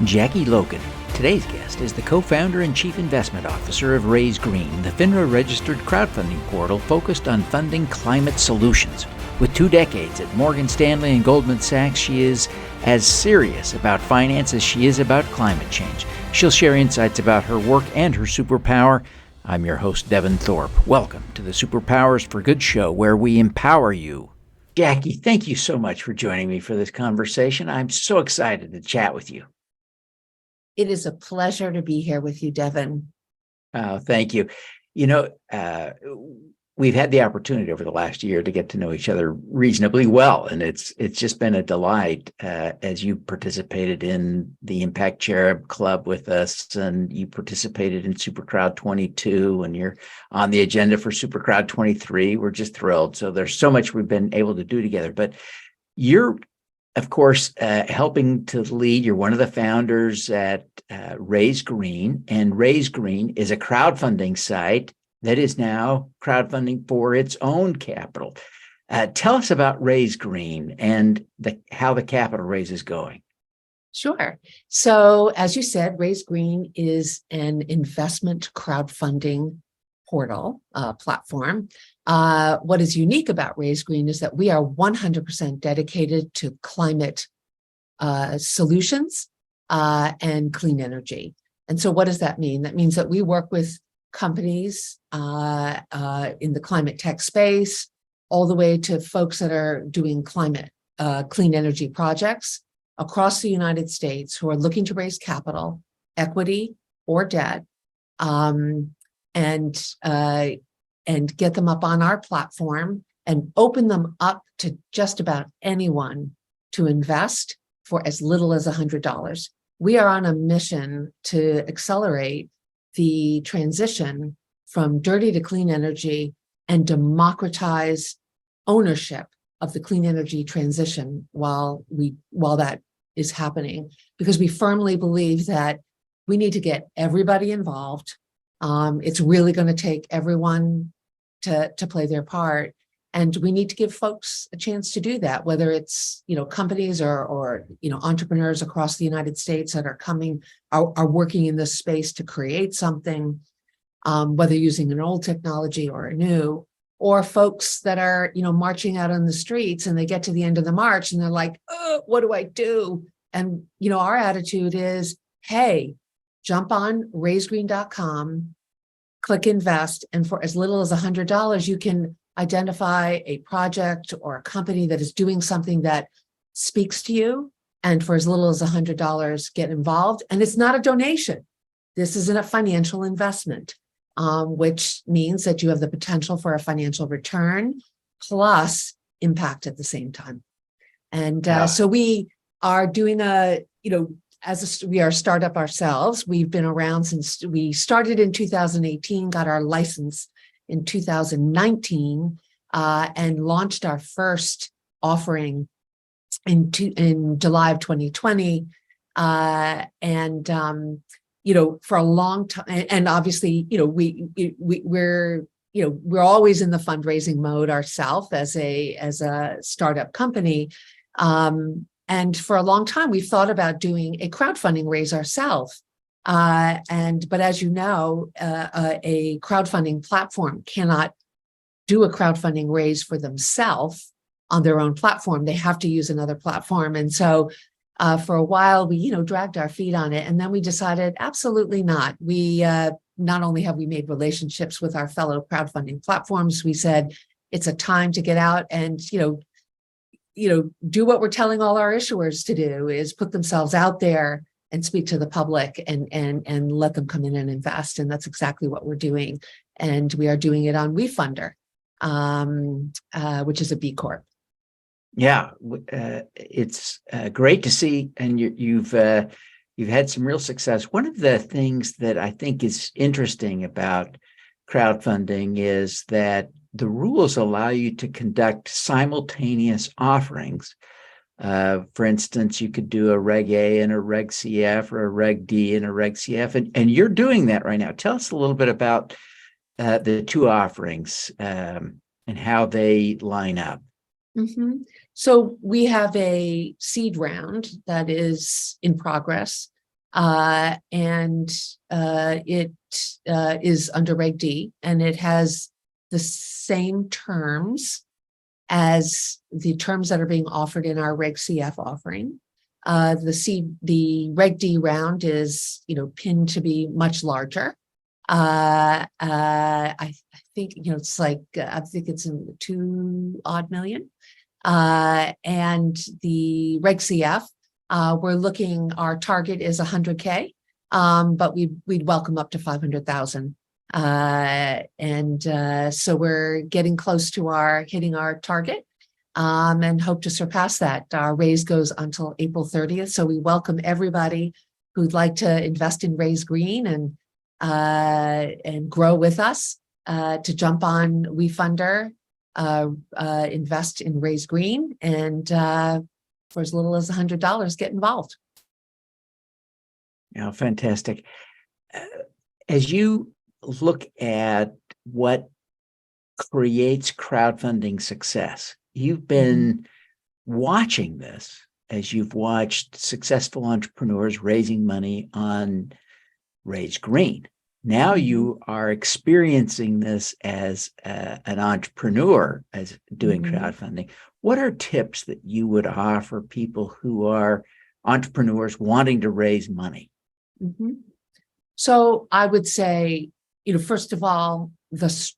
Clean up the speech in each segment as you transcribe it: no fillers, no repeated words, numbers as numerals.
Jackie Logan. Today's guest is the co-founder and chief investment officer of Raise Green, the FINRA-registered crowdfunding portal focused on funding climate solutions. With 2 decades at Morgan Stanley and Goldman Sachs, she is as serious about finance as she is about climate change. She'll share insights about her work and her superpower. I'm your host, Devin Thorpe. Welcome to the Superpowers for Good show, where we empower you. Jackie, thank you so much for joining me for this conversation. I'm so excited to chat with you. It is a pleasure to be here with you, Devin. Oh, thank you. We've had the opportunity over the last year to get to know each other reasonably well, and it's just been a delight as you participated in the Impact Cherub Club with us, and you participated in SuperCrowd 22, and you're on the agenda for SuperCrowd 23. We're just thrilled. So there's so much we've been able to do together, but you're of course, helping to lead. You're one of the founders at Raise Green, and Raise Green is a crowdfunding site that is now crowdfunding for its own capital. Tell us about Raise Green and how the capital raise is going. Sure. So, as you said, Raise Green is an investment crowdfunding portal platform. What is unique about Raise Green is that we are 100% dedicated to climate solutions and clean energy. And so what does that mean? That means that we work with companies in the climate tech space, all the way to folks that are doing climate clean energy projects across the United States who are looking to raise capital, equity, or debt, and get them up on our platform and open them up to just about anyone to invest for as little as $100. We are on a mission to accelerate the transition from dirty to clean energy and democratize ownership of the clean energy transition while that is happening, because we firmly believe that we need to get everybody involved. It's really going to take everyone to play their part, and we need to give folks a chance to do that. Whether it's companies or entrepreneurs across the United States that are working in this space to create something, whether using an old technology or a new, or folks that are marching out on the streets and they get to the end of the march and they're like, oh, what do I do? And our attitude is, hey, jump on raisegreen.com, click invest, and for as little as $100, you can identify a project or a company that is doing something that speaks to you. And for as little as $100, get involved. And it's not a donation. This isn't a financial investment, which means that you have the potential for a financial return plus impact at the same time. And so we are doing we are a startup ourselves. We've been around since we started in 2018, got our license in 2019, and launched our first offering in July of 2020. For a long time, and obviously, we're always in the fundraising mode ourselves as a startup company. And for a long time, we've thought about doing a crowdfunding raise ourselves. But as you know, a crowdfunding platform cannot do a crowdfunding raise for themselves on their own platform. They have to use another platform. And so for a while, we dragged our feet on it. And then we decided, absolutely not. We not only have we made relationships with our fellow crowdfunding platforms, we said it's a time to get out and do what we're telling all our issuers to do, is put themselves out there and speak to the public and let them come in and invest. And that's exactly what we're doing. And we are doing it on Wefunder, which is a B Corp. Yeah, it's great to see. And you've had some real success. One of the things that I think is interesting about crowdfunding is that the rules allow you to conduct simultaneous offerings. For instance, you could do a Reg A and a Reg CF, or a Reg D and a Reg CF, and you're doing that right now. Tell us a little bit about the two offerings and how they line up. Mm-hmm. So we have a seed round that is in progress. and it is under Reg D, and it has the same terms as the terms that are being offered in our Reg CF offering. The Reg D round is, pinned to be much larger. I think, it's like, I think it's in the 2 odd million. And the Reg CF, our target is 100K, but we'd welcome up to 500,000. So we're getting close to hitting our target, and hope to surpass that. Our raise goes until April 30th. So we welcome everybody who'd like to invest in Raise Green and grow with us, to jump on Wefunder, invest in Raise Green, and for as little as $100, get involved. Yeah, fantastic. As you look at what creates crowdfunding success, you've been watching this as you've watched successful entrepreneurs raising money on Raise Green. Now you are experiencing this as an entrepreneur, as doing crowdfunding. What are tips that you would offer people who are entrepreneurs wanting to raise money? So I would say, first of all, folks,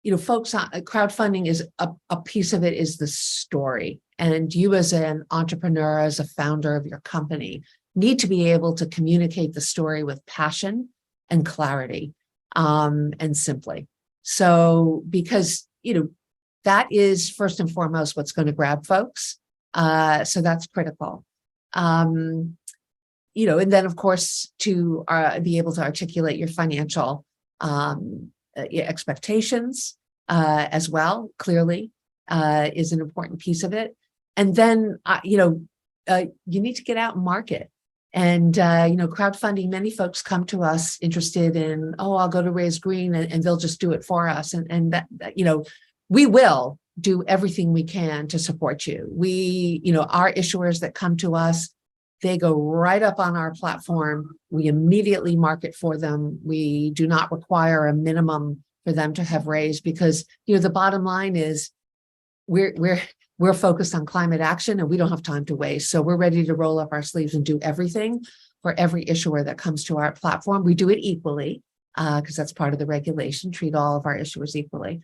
crowdfunding is a piece of it is the story. And you as an entrepreneur, as a founder of your company, need to be able to communicate the story with passion and clarity, and simply. So, because, that is first and foremost what's going to grab folks. So that's critical. And then of course, to be able to articulate your financial expectations as well, clearly, is an important piece of it. And then, you need to get out and market. And, crowdfunding, many folks come to us interested in, I'll go to Raise Green and they'll just do it for us. And that, we will do everything we can to support you. Our issuers that come to us, they go right up on our platform. We immediately market for them. We do not require a minimum for them to have raised, because, the bottom line is we're focused on climate action and we don't have time to waste. So we're ready to roll up our sleeves and do everything for every issuer that comes to our platform. We do it equally, because that's part of the regulation, treat all of our issuers equally.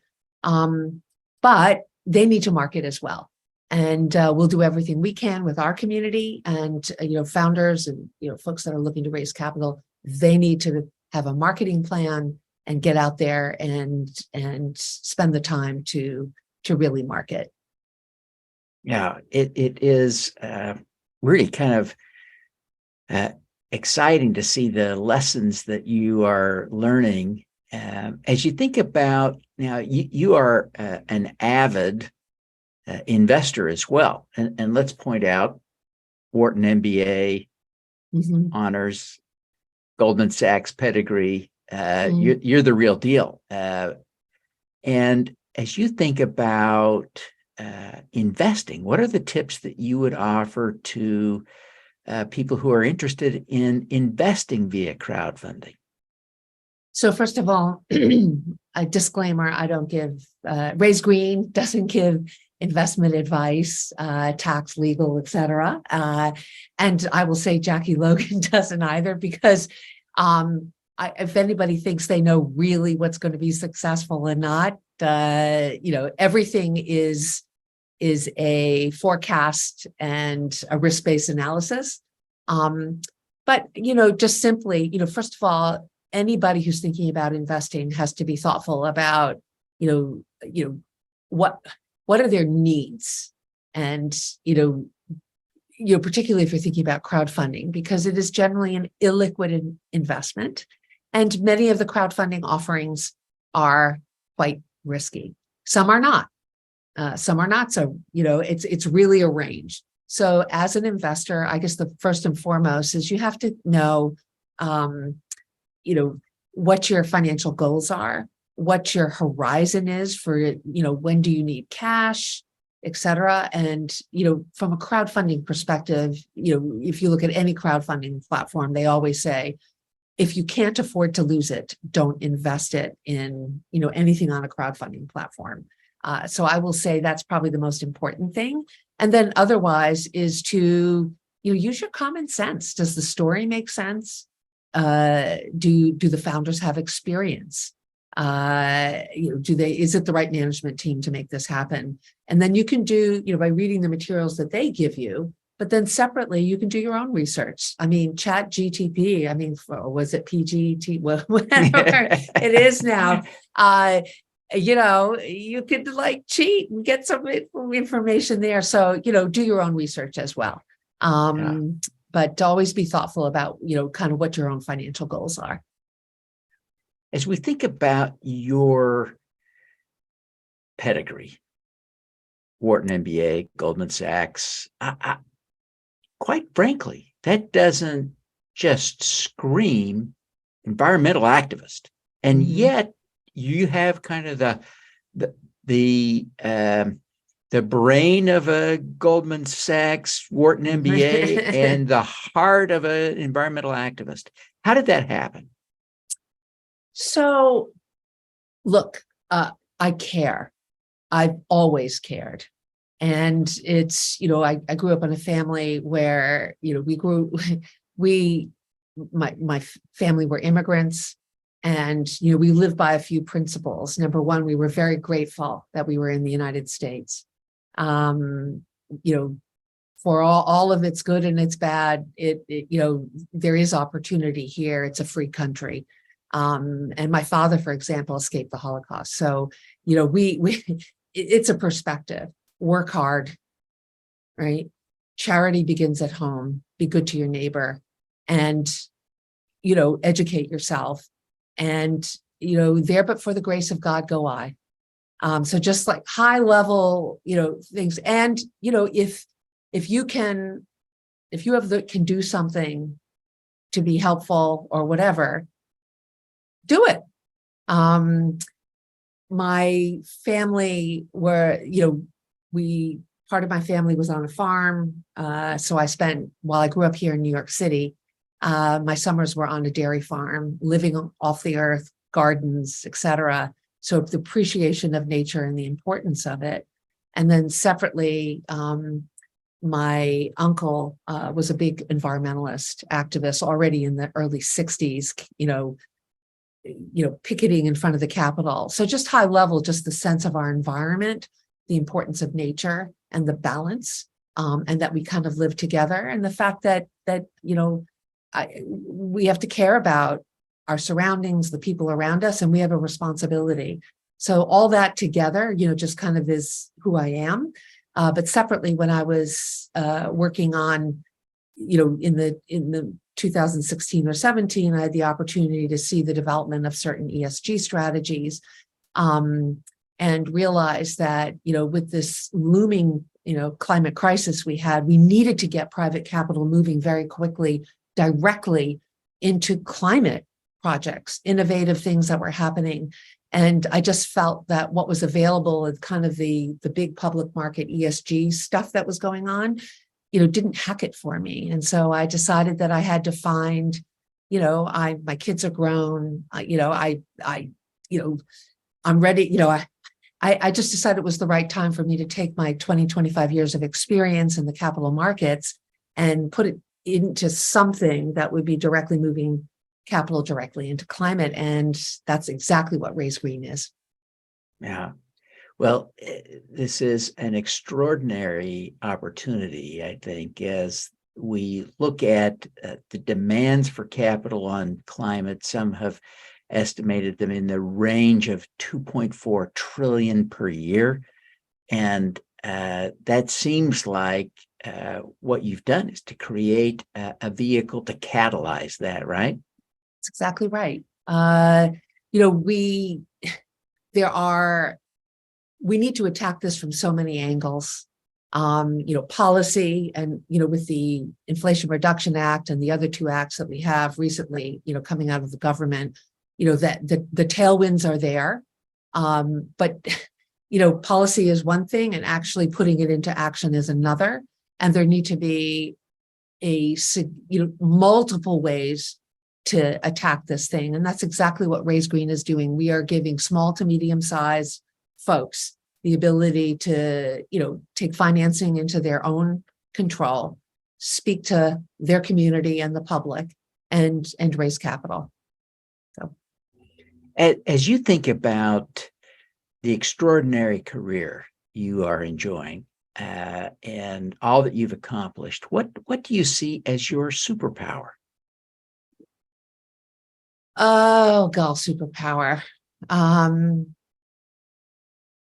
But they need to market as well. And we'll do everything we can with our community and, founders and, folks that are looking to raise capital. They need to have a marketing plan and get out there and spend the time to really market. Yeah, it is really kind of exciting to see the lessons that you are learning. As you think about now, you are an avid investor as well. And let's point out Wharton MBA, honors, Goldman Sachs pedigree. You're the real deal. And as you think about investing, what are the tips that you would offer to people who are interested in investing via crowdfunding? So first of all, a disclaimer, I don't give, Raise Green doesn't give investment advice, tax, legal, etc. And I will say Jackie Logan doesn't either, because if anybody thinks they know really what's going to be successful or not, everything is a forecast and a risk-based analysis. But, just simply, first of all, anybody who's thinking about investing has to be thoughtful about, what are their needs? And, particularly if you're thinking about crowdfunding, because it is generally an illiquid investment. And many of the crowdfunding offerings are quite risky. Some are not. Some are not. So, it's really a range. So as an investor, I guess the first and foremost is you have to know, what your financial goals are, what your horizon is for, when do you need cash? et cetera. And, from a crowdfunding perspective, if you look at any crowdfunding platform, they always say, if you can't afford to lose it, don't invest it in, anything on a crowdfunding platform. So I will say that's probably the most important thing. And then otherwise is to, use your common sense. Does the story make sense? Do the founders have experience? Is it the right management team to make this happen? And then you can do, by reading the materials that they give you, but then separately, you can do your own research. I mean, Chat GTP, was it PGT? Whatever it is now. You could cheat and get some information there. So, do your own research as well. But always be thoughtful about, kind of what your own financial goals are. As we think about your pedigree, Wharton MBA, Goldman Sachs, quite frankly, that doesn't just scream environmental activist. And yet you have kind of the brain of a Goldman Sachs, Wharton MBA, and the heart of an environmental activist. How did that happen? So, look, I care. I've always cared. And it's, I grew up in a family where, my family were immigrants, and, we lived by a few principles. Number one, we were very grateful that we were in the United States. For all of its good and its bad, there is opportunity here. It's a free country. And my father, for example, escaped the Holocaust. So, it's a perspective. Work hard, right? Charity begins at home. Be good to your neighbor, and, educate yourself. And, there, but for the grace of God, go I. So just like high level, things. And, if you can do something to be helpful or whatever, do it. My family part of my family was on a farm. So I spent, while I grew up here in New York City, my summers were on a dairy farm, living off the earth, gardens, et cetera. So the appreciation of nature and the importance of it. And then separately, my uncle was a big environmentalist activist already in the early 60s, picketing in front of the Capitol. So just high level, just the sense of our environment, the importance of nature and the balance, and that we kind of live together. And the fact that we have to care about our surroundings, the people around us, and we have a responsibility. So all that together, just kind of is who I am. But separately, when I was working on, in the 2016 or 17, I had the opportunity to see the development of certain ESG strategies, and realized that, with this looming, climate crisis we needed to get private capital moving very quickly, directly into climate projects, innovative things that were happening. And I just felt that what was available at kind of the big public market ESG stuff that was going on, didn't hack it for me. And so I decided that I had to find, my kids are grown, I'm ready, I just decided it was the right time for me to take my 25 years of experience in the capital markets and put it into something that would be directly moving capital directly into climate. And that's exactly what Raise Green is. Yeah. Well, this is an extraordinary opportunity, I think, as we look at the demands for capital on climate. Some have estimated them in the range of 2.4 trillion per year. And that seems like what you've done is to create a vehicle to catalyze that, right? That's exactly right. We need to attack this from so many angles. Policy and, with the Inflation Reduction Act and the other two acts that we have recently, coming out of the government, that the tailwinds are there. But policy is one thing and actually putting it into action is another. And there need to be multiple ways to attack this thing. And that's exactly what Raise Green is doing. We are giving small to medium-sized folks the ability to, take financing into their own control, speak to their community and the public, and raise capital. So, as you think about the extraordinary career you are enjoying and all that you've accomplished, what do you see as your superpower? Oh, God, superpower.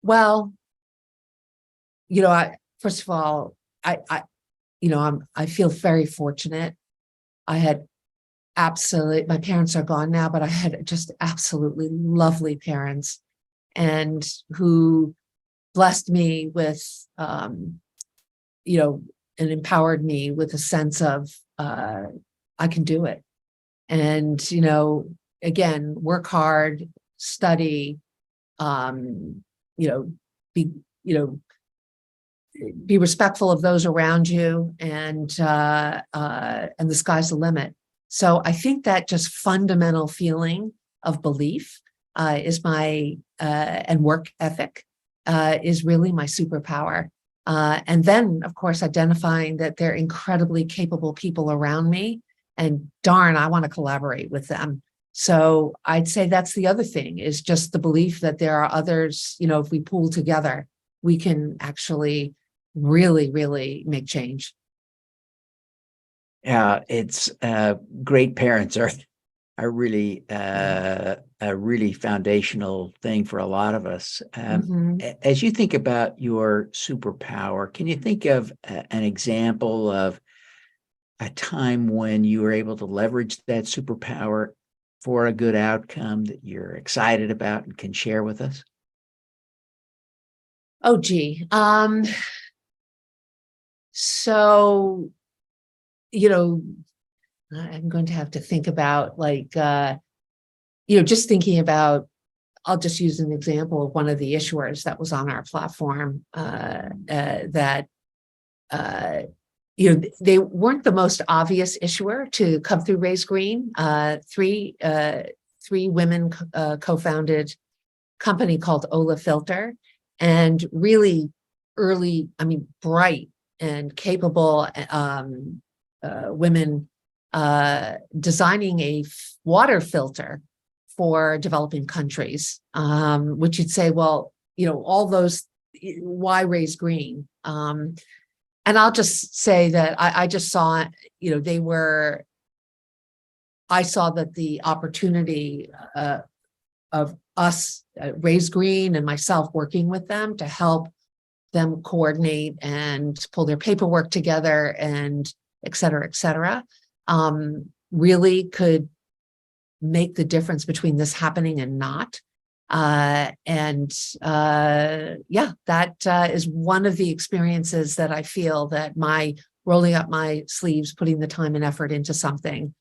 Well, first of all, I feel very fortunate. I had my parents are gone now, but I had just absolutely lovely parents, and who blessed me with, and empowered me with a sense of, I can do it. And, again, work hard, study, be respectful of those around you, and the sky's the limit. So I think that just fundamental feeling of belief is my and work ethic is really my superpower. And then, of course, identifying that they're incredibly capable people around me, and darn, I want to collaborate with them. So I'd say that's the other thing, is just the belief that there are others, if we pull together, we can actually really, really make change. Yeah, it's great parents are really a really foundational thing for a lot of us. As you think about your superpower, can you think of an example of a time when you were able to leverage that superpower for a good outcome that you're excited about and can share with us? Oh, gee. So, I'm going to have to think about, just thinking about, I'll just use an example of one of the issuers that was on our platform that, they weren't the most obvious issuer to come through Raise Green. Three women co-founded company called Ola Filter, and really early, bright and capable women designing a water filter for developing countries, which you'd say, well, all those, why Raise Green? And I'll just say that I just saw, I saw that the opportunity of us, Raise Green, and myself working with them to help them coordinate and pull their paperwork together, and et cetera, really could make the difference between this happening and not. That is one of the experiences that I feel that my rolling up my sleeves, putting the time and effort into something,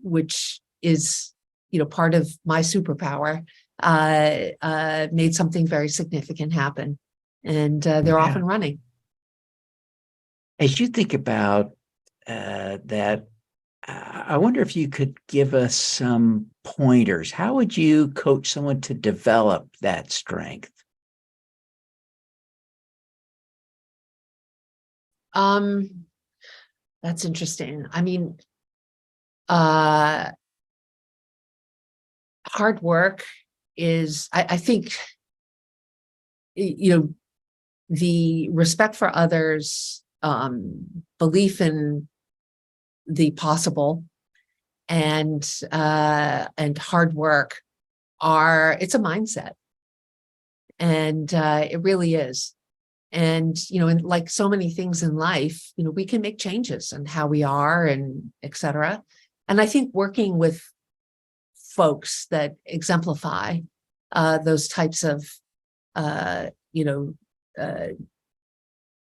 which is, part of my superpower, made something very significant happen, and they're off and running. As you think about that, I wonder if you could give us some pointers. How would you coach someone to develop that strength? That's interesting. Hard work is, I think, the respect for others, belief in the possible, and hard work it's a mindset, and it really is. And like so many things in life, we can make changes in how we are, and et cetera. And I think working with folks that exemplify those types of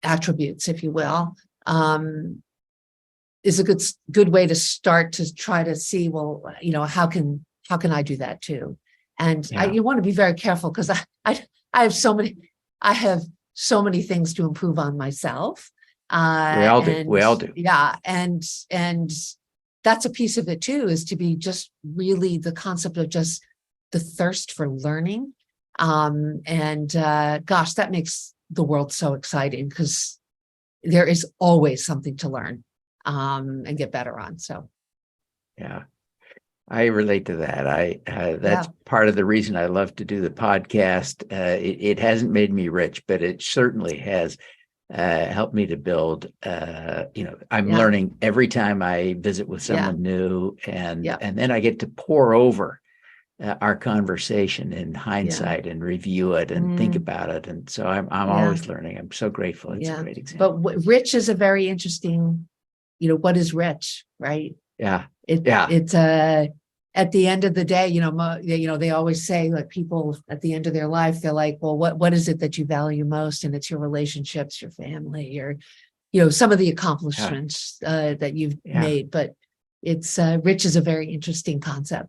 attributes, if you will, is a good way to start to try to see, well, how can I do that too? And Yeah. you want to be very careful because I have so many things to improve on myself. We all do. We all do. Yeah. And that's a piece of it too, is to be just really the concept of just the thirst for learning. Gosh, that makes the world so exciting because there is always something to learn and get better on. So, yeah, I relate to that. That's part of the reason I love to do the podcast. It hasn't made me rich, but it certainly has helped me to build. I'm learning every time I visit with someone new, and then I get to pour over our conversation in hindsight and review it and think about it. And so I'm always learning. I'm so grateful. It's a great example. But rich is a very interesting, what is rich, right? Yeah. It's at the end of the day, they always say, like, people at the end of their life, they're like, well, what is it that you value most? And it's your relationships, your family, or, some of the accomplishments that you've made. But it's rich is a very interesting concept.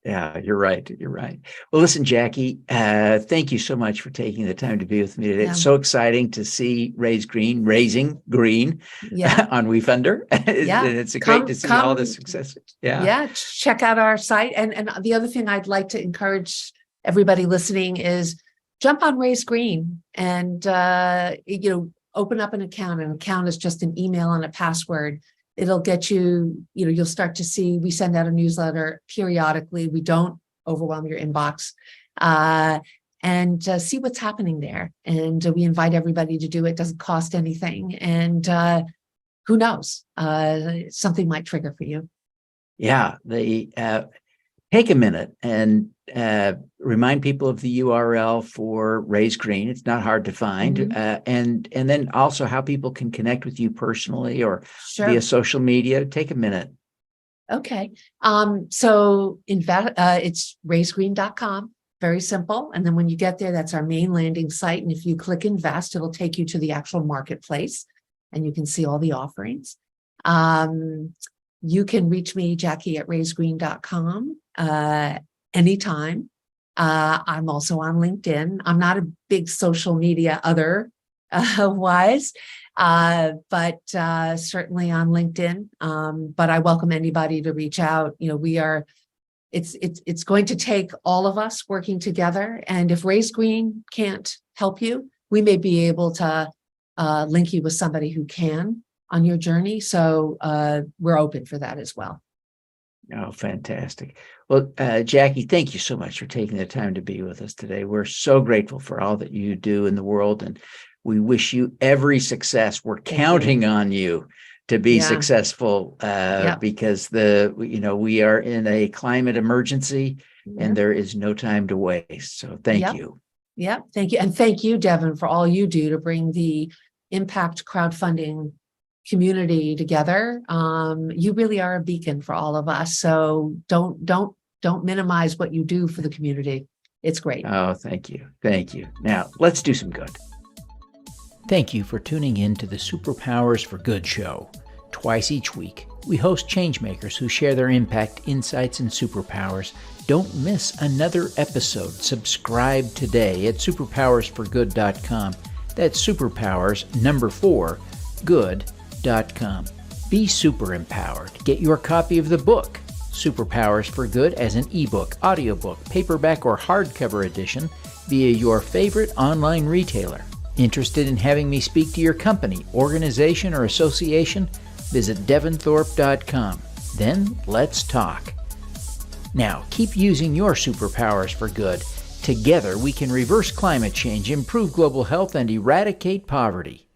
Yeah, you're right. You're right. Well, listen, Jackie, thank you so much for taking the time to be with me today. It's so exciting to see raising green on Wefunder. It's great to see all the success. Yeah. Check out our site. And the other thing I'd like to encourage everybody listening is jump on Raise Green and, open up an account. An account is just an email and a password. It'll get you, you'll start to see, we send out a newsletter periodically. We don't overwhelm your inbox, and see what's happening there. And we invite everybody to do it. It doesn't cost anything. And who knows, something might trigger for you. Yeah. Take a minute and remind people of the URL for Raise Green. It's not hard to find. And then also how people can connect with you personally or via social media. Take a minute. Okay. So it's raisegreen.com. Very simple. And then when you get there, that's our main landing site. And if you click invest, it'll take you to the actual marketplace and you can see all the offerings. You can reach me, Jackie, at raisegreen.com anytime. I'm also on LinkedIn. I'm not a big social media wise, but certainly on LinkedIn. But I welcome anybody to reach out. It's going to take all of us working together. And if Raise Green can't help you, we may be able to link you with somebody who can on your journey. So we're open for that as well. Oh, fantastic. Well, Jackie, thank you so much for taking the time to be with us today. We're so grateful for all that you do in the world, and we wish you every success. We're counting on you to be successful because we are in a climate emergency and there is no time to waste. So thank you. Yeah, thank you. And thank you, Devin, for all you do to bring the impact crowdfunding community together. You really are a beacon for all of us. So don't minimize what you do for the community. It's great. Oh, thank you. Thank you. Now let's do some good. Thank you for tuning in to the Superpowers for Good show. Twice each week, we host changemakers who share their impact, insights, and superpowers. Don't miss another episode. Subscribe today at superpowersforgood.com. That's superpowers 4 good.com. Be super empowered. Get your copy of the book, Superpowers for Good, as an ebook, audiobook, paperback, or hardcover edition via your favorite online retailer. Interested in having me speak to your company, organization, or association? Visit devinthorpe.com. Then let's talk. Now, keep using your superpowers for good. Together, we can reverse climate change, improve global health, and eradicate poverty.